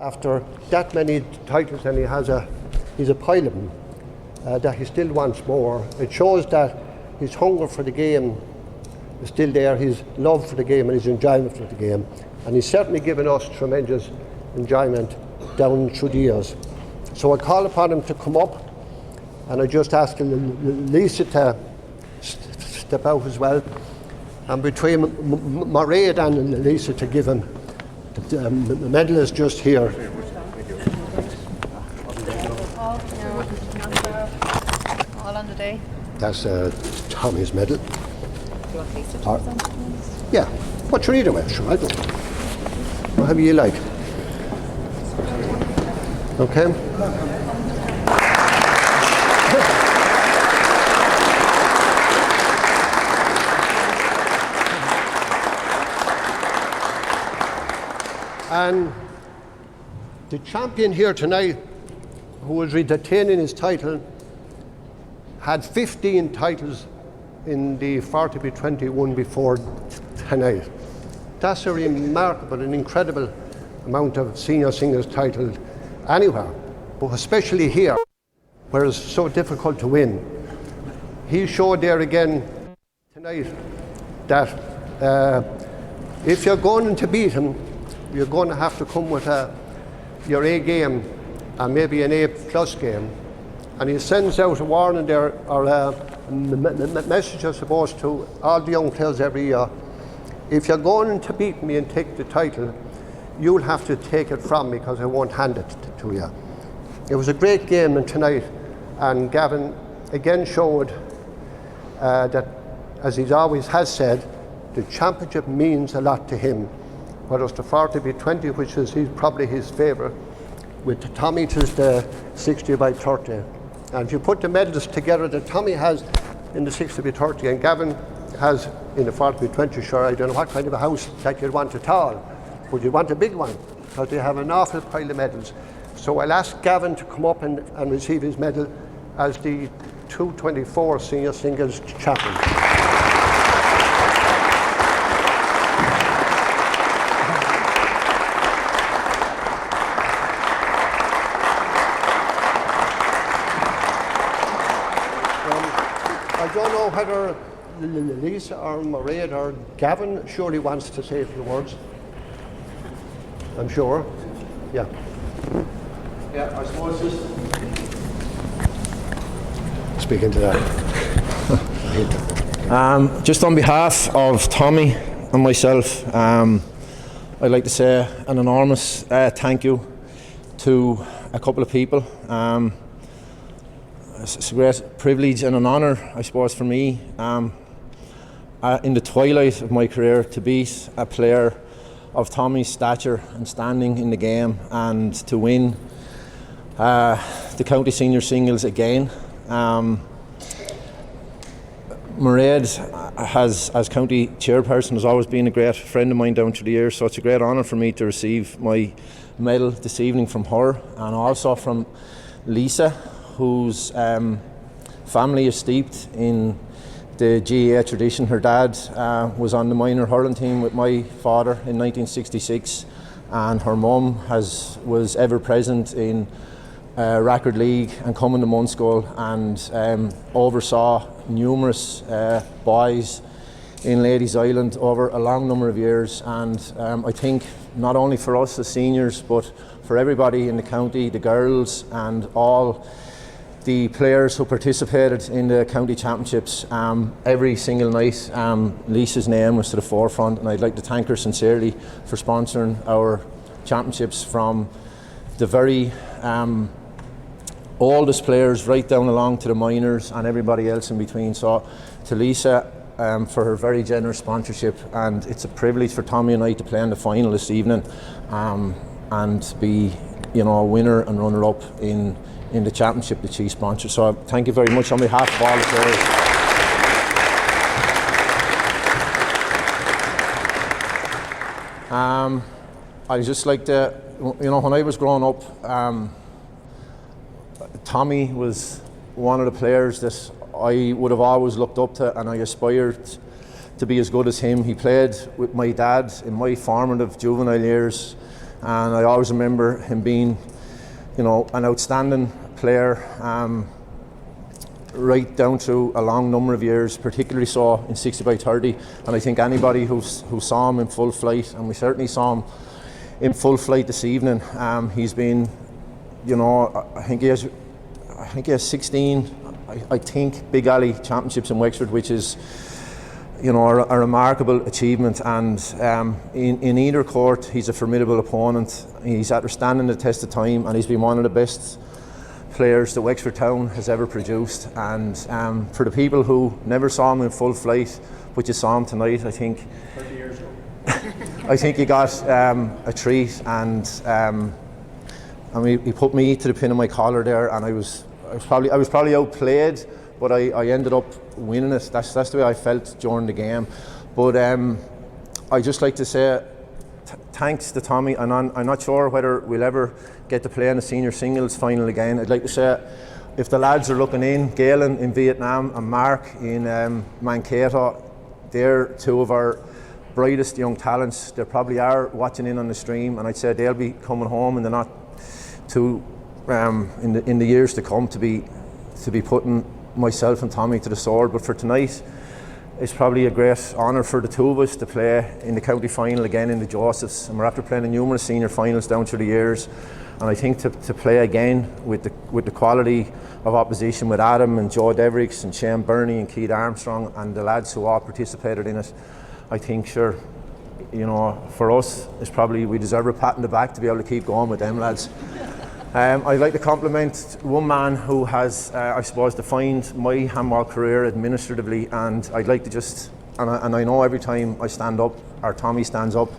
After that many titles, and he's a pile of them, that he still wants more. It shows that his hunger for the game is still there, his love for the game and his enjoyment for the game. And he's certainly given us tremendous enjoyment down through the years. So I call upon him to come up, and I just ask Lisa to step out as well. And between Mairead and Lisa to give him, the medal is just here. All on the day. That's Tommy's medal. Do you want Lisa to present it? Yeah, what you need away, sure, I do. Whatever you like. Okay? And the champion here tonight, who was retaining his title, had 15 titles in the 40x21 before tonight. That's a remarkable and incredible amount of senior singles titles anywhere, but especially here, where it's so difficult to win. He showed there again tonight that if you're going to beat him, you're going to have to come with your A game and maybe an A+ game. And he sends out a warning there, or a message, I suppose, to all the young players every year. If you're going to beat me and take the title, you'll have to take it from me because I won't hand it to you. It was a great game tonight, and Gavin again showed that, as he always has said, the championship means a lot to him. Whether it's the 40x20, which is probably his favourite, with Tommy it is the 60x30. And if you put the medals together that Tommy has in the 60x30 and Gavin has in the 40x20, sure, I don't know what kind of a house that you'd want at all, but you'd want a big one, because they have an awful pile of medals. So I'll ask Gavin to come up and receive his medal as the 224 senior singles champion. I don't know whether Lisa or Mairead or Gavin surely wants to say a few words. I'm sure. Yeah. Yeah, I suppose just Speaking to that. Just on behalf of Tommy and myself, I'd like to say an enormous thank you to a couple of people. It's a great privilege and an honour, I suppose, for me, in the twilight of my career, to beat a player of Tommy's stature and standing in the game, and to win the county senior singles again. Mairead as county chairperson has always been a great friend of mine down through the years, so it's a great honour for me to receive my medal this evening from her, and also from Lisa, whose family is steeped in the GAA tradition. Her dad was on the minor hurling team with my father in 1966, and her mum was ever present in Record League and coming to Munschool, and oversaw numerous boys in Ladies Island over a long number of years. And I think not only for us as seniors, but for everybody in the county, the girls and all the players who participated in the county championships, every single night Lisa's name was to the forefront, and I'd like to thank her sincerely for sponsoring our championships, from the very oldest players right down along to the minors and everybody else in between. So to Lisa, for her very generous sponsorship, and it's a privilege for Tommy and I to play in the final this evening, and be, a winner and runner up in the championship that she sponsored. So thank you very much on behalf of all the players. I just like to, when I was growing up, Tommy was one of the players that I would have always looked up to, and I aspired to be as good as him. He played with my dad in my formative juvenile years, and I always remember him being, an outstanding player, right down through a long number of years, particularly so in 60x30. And I think anybody who saw him in full flight, and we certainly saw him in full flight this evening, he's been you know, I think he has 16, I think, Big Alley championships in Wexford, which is, you know, a remarkable achievement. And in either court, he's a formidable opponent. He's after standing the test of time, and he's been one of the best players that Wexford Town has ever produced. And for the people who never saw him in full flight, but you saw him tonight, I think 30 years ago. I think he got a treat, and I mean, he put me to the pin of my collar there, and I was probably outplayed, but I ended up winning it. That's the way I felt during the game. But I just like to say thanks to Tommy, and I'm not sure whether we'll ever get to play in the senior singles final again. I'd like to say, if the lads are looking in, Galen in Vietnam and Mark in Mankato, they're two of our brightest young talents. They probably are watching in on the stream, and I'd say they'll be coming home in the not too in the years to come to be putting myself and Tommy to the sword. But for tonight, it's probably a great honour for the two of us to play in the county final again in the Josephs, and we're after playing in numerous senior finals down through the years. And I think to play again with the quality of opposition with Adam and Joe Devericks and Shane Burney and Keith Armstrong and the lads who all participated in it, I think, sure, you know, for us, it's probably, we deserve a pat on the back to be able to keep going with them lads. I'd like to compliment one man who has, I suppose, defined my handball career administratively, and I'd like to just, and I know every time I stand up, or Tommy stands up,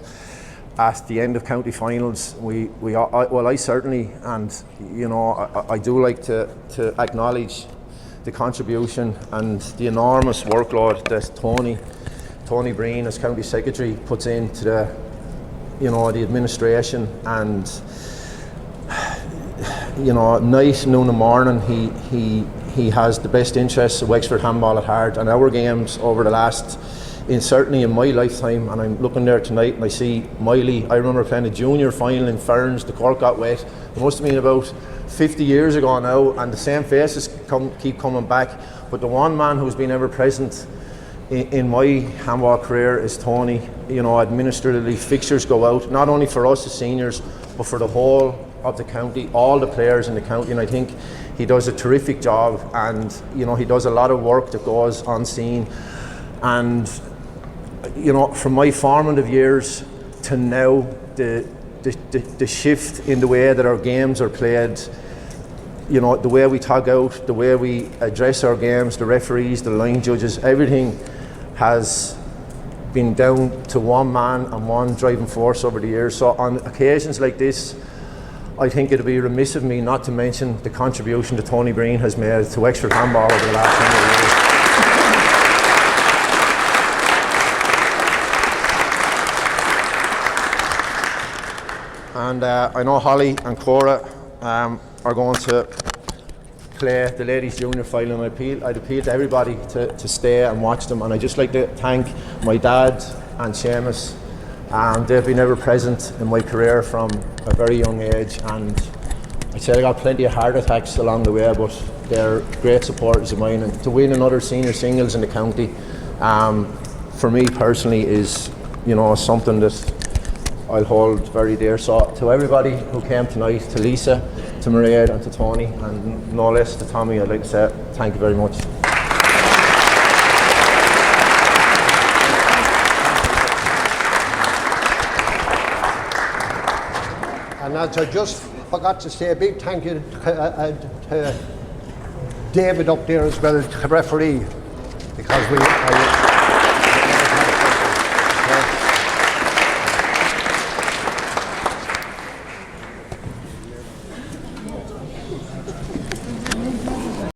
at the end of county finals, I certainly, and you know, I do like to acknowledge the contribution and the enormous workload that Tony Breen as county secretary puts into the, you know, the administration. And you know, night, noon and morning, he has the best interests of Wexford handball at heart, and our games over the last, certainly in my lifetime, and I'm looking there tonight and I see Miley. I remember playing a junior final in Ferns, the court got wet. It must have been about 50 years ago now, and the same faces keep coming back. But the one man who's been ever present in my handball career is Tony. You know, administratively, fixtures go out, not only for us as seniors, but for the whole of the county, all the players in the county, and I think he does a terrific job. And you know, he does a lot of work that goes unseen. And you know, from my formative years to now, the shift in the way that our games are played, you know, the way we tug out, the way we address our games, the referees, the line judges, everything has been down to one man and one driving force over the years. So on occasions like this, I think it'd be remiss of me not to mention the contribution that Tony Breen has made to Wexford handball over the last 100 years. And I know Holly and Cora are going to play the ladies junior final, and I'd appeal to everybody to stay and watch them. And I'd just like to thank my dad and Seamus. They've been ever present in my career from a very young age, and I'd say I got plenty of heart attacks along the way, but they're great supporters of mine. And to win another senior singles in the county, for me personally, is, you know, something that I'll hold very dear. So to everybody who came tonight, to Lisa, to Mairead and to Tony, and no less to Tommy, I'd like to say thank you very much. And as I just forgot to say, a big thank you to David up there as well, the referee, because